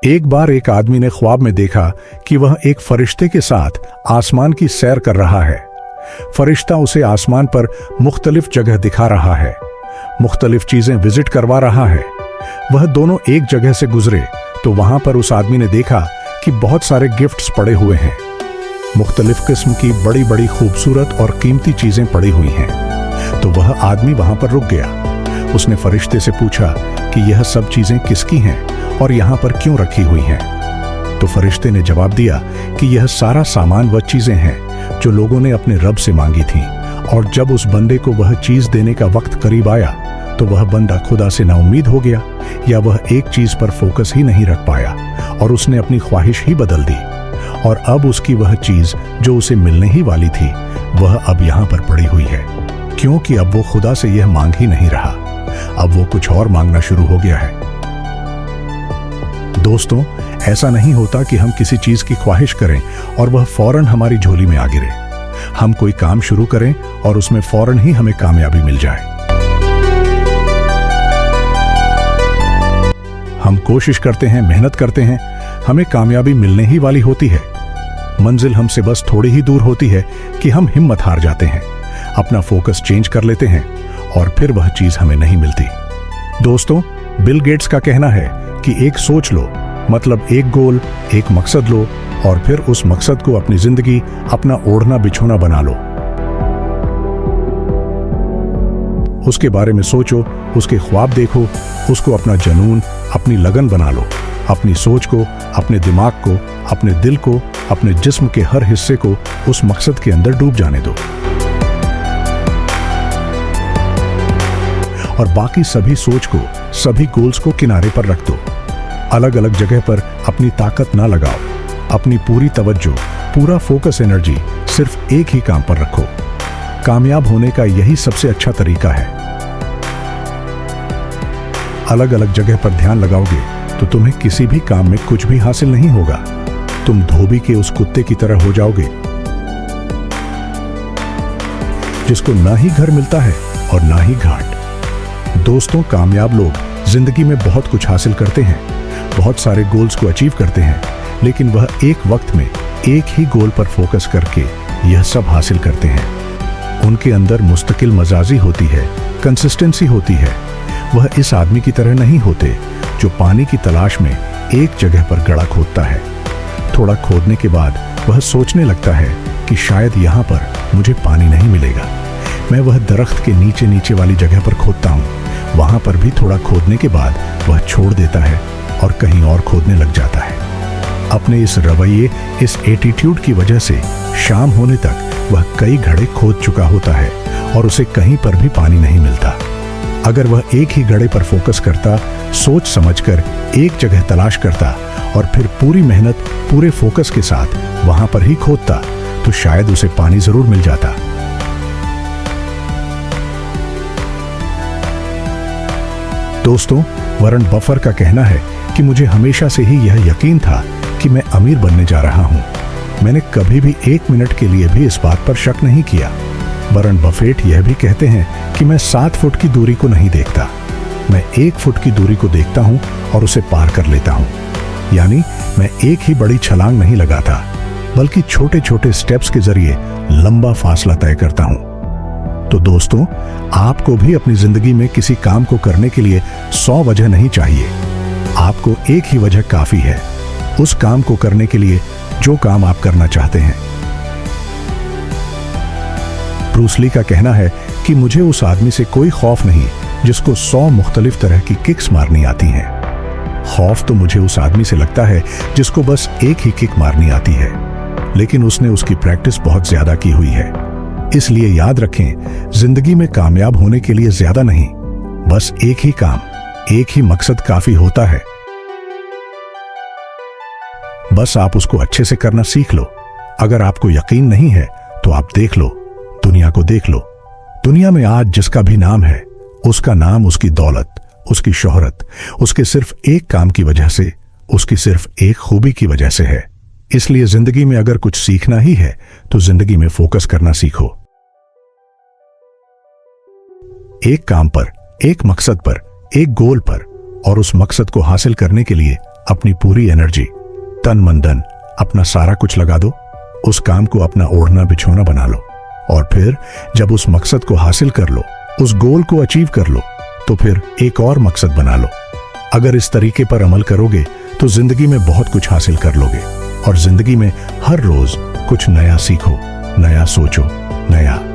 एक बार एक आदमी ने ख्वाब में देखा कि वह एक फरिश्ते के साथ आसमान की सैर कर रहा है। फरिश्ता उसे आसमान पर मुख्तलिफ जगह दिखा रहा है, मुख्तलिफ चीजें विजिट करवा रहा है। वह दोनों एक जगह से गुजरे तो वहां पर उस आदमी ने देखा कि बहुत सारे गिफ्ट्स पड़े हुए हैं। मुख्तलिफ किस्म की बड़ी बड़ी खूबसूरत और कीमती चीजें पड़ी हुई हैं। तो वह आदमी वहां पर रुक गया। उसने फरिश्ते से पूछा कि यह सब चीजें किसकी हैं और यहां पर क्यों रखी हुई हैं? तो फरिश्ते ने जवाब दिया कि यह सारा सामान वह चीजें हैं जो लोगों ने अपने रब से मांगी थीं, और जब उस बंदे को वह चीज देने का वक्त करीब आया तो वह बंदा खुदा से नाउम्मीद हो गया, या वह एक चीज पर फोकस ही नहीं रख पाया और उसने अपनी ख्वाहिश ही बदल दी, और अब उसकी वह चीज जो उसे मिलने ही वाली थी वह अब यहां पर पड़ी हुई है, क्योंकि अब वो खुदा से यह मांग ही नहीं रहा, अब वो कुछ और मांगना शुरू हो गया है। दोस्तों, ऐसा नहीं होता कि हम किसी चीज की ख्वाहिश करें और वह फौरन हमारी झोली में आ गिरे। हम कोई काम शुरू करें और उसमें फौरन ही हमें कामयाबी मिल जाए। हम कोशिश करते हैं, मेहनत करते हैं, हमें कामयाबी मिलने ही वाली होती है। मंजिल हमसे बस थोड़ी ही दूर होती है कि हम हिम्मत हार जाते हैं, अपना फोकस चेंज कर लेते हैं और फिर वह चीज हमें नहीं मिलती। दोस्तों, बिल गेट्स का कहना है कि एक सोच लो, मतलब एक गोल, एक मकसद लो और फिर उस मकसद को अपनी जिंदगी, अपना ओढ़ना बिछोना बना लो। उसके बारे में सोचो, उसके ख्वाब देखो, उसको अपना जुनून, अपनी लगन बना लो। अपनी सोच को, अपने दिमाग को, अपने दिल को, अपने जिस्म के हर हिस्से को उस मकसद के अंदर डूब जाने दो, और बाकी सभी सोच को, सभी गोल्स को किनारे पर रख दो। अलग अलग जगह पर अपनी ताकत ना लगाओ। अपनी पूरी तवज्जो, पूरा फोकस एनर्जी सिर्फ एक ही काम पर रखो। कामयाब होने का यही सबसे अच्छा तरीका है। अलग अलग जगह पर ध्यान लगाओगे तो तुम्हें किसी भी काम में कुछ भी हासिल नहीं होगा। तुम धोबी के उस कुत्ते की तरह हो जाओगे जिसको ना ही घर मिलता है और ना ही घाट। दोस्तों, कामयाब लोग जिंदगी में बहुत कुछ हासिल करते हैं, बहुत सारे गोल्स को अचीव करते हैं, लेकिन वह एक वक्त में एक ही गोल पर फोकस करके यह सब हासिल करते हैं। उनके अंदर मुस्तकिल मजाजी होती है, कंसिस्टेंसी होती है। वह इस आदमी की तरह नहीं होते जो पानी की तलाश में एक जगह पर गड्ढा खोदता है। थोड़ा खोदने के बाद वह सोचने लगता है कि शायद यहाँ पर मुझे पानी नहीं मिलेगा। मैं वह दरख्त के नीचे नीचे वाली जगह पर खोदता हूँ। वहां पर भी थोड़ा खोदने के बाद वह छोड़ देता है और कहीं और खोदने लग जाता है। अपने इस रवैये, इस एटीट्यूड की वजह से शाम होने तक वह कई घड़े खोद चुका होता है और उसे कहीं पर भी पानी नहीं मिलता। अगर वह एक ही घड़े पर फोकस करता, सोच समझकर एक जगह तलाश करता और फिर पूरी मेहनत, पूरे फोकस के साथ वहां पर ही खोदता, तो शायद उसे पानी जरूर मिल जाता। दोस्तों, वॉरेन बफेट का कहना है कि मुझे हमेशा से ही यह यकीन था कि मैं अमीर बनने जा रहा हूं। मैंने कभी भी एक मिनट के लिए भी इस बात पर शक नहीं किया। वॉरेन बफेट यह भी कहते हैं कि मैं 7 फुट की दूरी को नहीं देखता, मैं 1 फुट की दूरी को देखता हूं और उसे पार कर लेता हूं। यानी मैं एक ही बड़ी छलांग नहीं लगाता, बल्कि छोटे छोटे स्टेप्स के जरिए लंबा फासला तय करता हूं। तो दोस्तों, आपको भी अपनी जिंदगी में किसी काम को करने के लिए 100 वजह नहीं चाहिए। आपको एक ही वजह काफी है उस काम को करने के लिए जो काम आप करना चाहते हैं। ब्रूस ली का कहना है कि मुझे उस आदमी से कोई खौफ नहीं जिसको 100 मुख्तलिफ तरह की किक्स मारनी आती हैं। खौफ तो मुझे उस आदमी से लगता है जिसको बस एक ही किक मारनी आती है, लेकिन उसने उसकी प्रैक्टिस बहुत ज्यादा की हुई है। इसलिए याद रखें, जिंदगी में कामयाब होने के लिए ज्यादा नहीं, बस एक ही काम, एक ही मकसद काफी होता है। बस आप उसको अच्छे से करना सीख लो। अगर आपको यकीन नहीं है तो आप देख लो, दुनिया को देख लो। दुनिया में आज जिसका भी नाम है, उसका नाम उसकी दौलत, उसकी शोहरत, उसके सिर्फ एक काम की वजह से, उसकी सिर्फ एक खूबी की वजह से है। इसलिए जिंदगी में अगर कुछ सीखना ही है तो जिंदगी में फोकस करना सीखो। एक काम पर, एक मकसद पर, एक गोल पर, और उस मकसद को हासिल करने के लिए अपनी पूरी एनर्जी, तन मन धन, अपना सारा कुछ लगा दो। उस काम को अपना ओढ़ना बिछोना बना लो। और फिर जब उस मकसद को हासिल कर लो, उस गोल को अचीव कर लो, तो फिर एक और मकसद बना लो। अगर इस तरीके पर अमल करोगे तो जिंदगी में बहुत कुछ हासिल कर लोगे। और जिंदगी में हर रोज कुछ नया सीखो, नया सोचो, नया